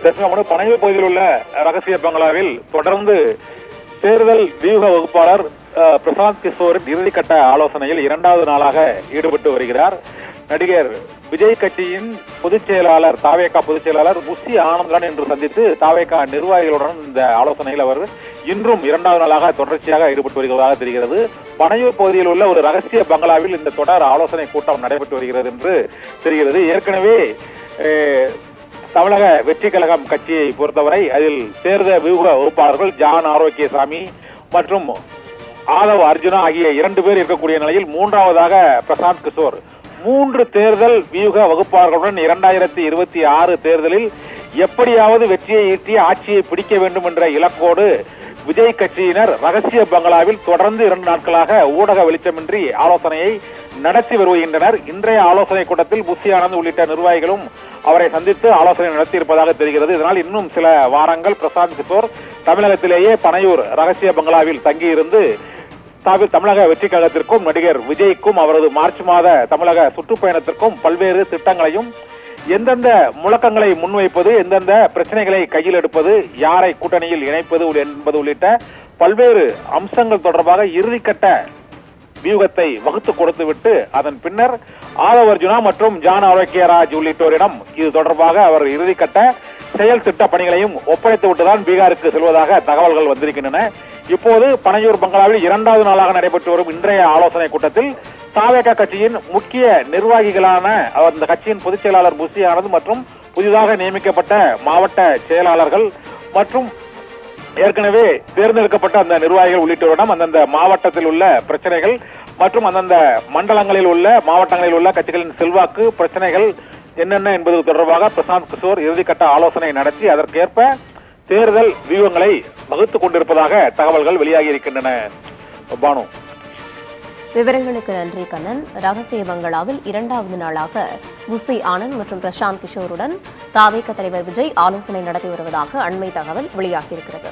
பனையூர் பகுதியில் உள்ள ரகசிய பங்களாவில் தொடர்ந்து தேர்தல் வியூக வகுப்பாளர் பிரசாந்த் கிஷோரின் இறுதிக்கட்ட ஆலோசனையில் 2வது நாளாக ஈடுபட்டு வருகிறார். நடிகர் விஜய் கட்சியின் பொதுச் செயலாளர் தாவேகா பொதுச் செயலாளர் புஷி ஆனந்தன் என்று சந்தித்து தாவேகா நிர்வாகிகளுடன் இந்த ஆலோசனையில் அவர் இன்றும் 2வது நாளாக தொடர்ச்சியாக ஈடுபட்டு வருவதாக தெரிகிறது. பனையூர் பகுதியில் உள்ள ஒரு ரகசிய பங்களாவில் இந்த தொடர் ஆலோசனை கூட்டம் நடைபெற்று வருகிறது என்று தெரிகிறது. ஏற்கனவே தமிழக வெற்றி கழகம் கட்சியை பொறுத்தவரை அதில் தேர்தல் வியூக வகுப்பாளர்கள் ஜான் ஆரோக்கியசாமி மற்றும் ஆதவ் அர்ஜுனா ஆகிய 2 பேர் இருக்கக்கூடிய நிலையில் 3வதாக பிரசாந்த் கிஷோர் 3 தேர்தல் வியூக வகுப்பாளர்களுடன் 2026 தேர்தலில் எப்படியாவது வெற்றியை ஈட்டி ஆட்சியை பிடிக்க வேண்டும் என்ற இலக்கோடு விஜய் கட்சியினர் ரகசிய பங்களாவில் தொடர்ந்து 2 நாட்களாக ஊடக வெளிச்சமின்றி ஆலோசனையை நடத்தி வருகின்றனர். இன்றைய ஆலோசனை கூட்டத்தில் புஷி ஆனந்த் உள்ளிட்ட நிர்வாகிகளும் அவரை சந்தித்து ஆலோசனை நடத்தியிருப்பதாக தெரிகிறது. இதனால் இன்னும் சில வாரங்கள் பிரசாந்த் கிஷோர் தமிழகத்திலேயே பனையூர் ரகசிய பங்களாவில் தங்கியிருந்து தமிழக வெற்றி கழகத்திற்கும் நடிகர் விஜய்க்கும் அவரது மார்ச் மாத தமிழக சுற்றுப்பயணத்திற்கும் பல்வேறு திட்டங்களையும் எந்தெந்த முழக்கங்களை முன்வைப்பது, எந்தெந்த பிரச்சனைகளை கையில் எடுப்பது, யாரை கூட்டணியில் இணைப்பது என்பது உள்ளிட்ட பல்வேறு அம்சங்கள் தொடர்பாக இறுதிக்கட்ட வியூகத்தை வகுத்து கொடுத்துவிட்டு அதன் பின்னர் ஆதவ் அர்ஜுனா மற்றும் ஜான் ஆரோக்கியராஜ் உள்ளிட்டோரிடம் இது தொடர்பாக அவர் இறுதிக்கட்ட செயல் திட்ட பணிகளையும் ஒப்படைத்து விட்டுதான் பீகாருக்கு செல்வதாக தகவல்கள் வந்திருக்கின்றன. இப்போது பனையூர் பங்களாவில் 2வது நாளாக நடைபெற்று வரும் இன்றைய ஆலோசனை கூட்டத்தில் தாவேகா கட்சியின் முக்கிய நிர்வாகிகளான அந்த கட்சியின் பொதுச் செயலாளர் புஷி ஆனந்த் மற்றும் புதிதாக நியமிக்கப்பட்ட மாவட்ட செயலாளர்கள் மற்றும் ஏற்கனவே தேர்ந்தெடுக்கப்பட்ட அந்த நிர்வாகிகள் உள்ளிட்டோரிடம் அந்தந்த மாவட்டத்தில் உள்ள பிரச்சனைகள் மற்றும் அந்தந்த மண்டலங்களில் உள்ள மாவட்டங்களில் உள்ள கட்சிகளின் செல்வாக்கு பிரச்சனைகள் என்னென்ன என்பது தொடர்பாக பிரசாந்த் கிஷோர் இறுதிக்கட்ட ஆலோசனை நடத்தி அதற்கேற்ப தேர்தல் வியூகங்களை வகுத்துக் கொண்டிருப்பதாக தகவல்கள் வெளியாகி இருக்கின்றன. பானு, விவரங்களுக்கு நன்றி கண்ணன். ரகசிய பங்களாவில் 2வது நாளாக புஷி ஆனந்த் மற்றும் பிரசாந்த் கிஷோருடன் தாவேகா தலைவர் விஜய் ஆலோசனை நடத்தி வருவதாக அண்மை தகவல் வெளியாகியிருக்கிறது.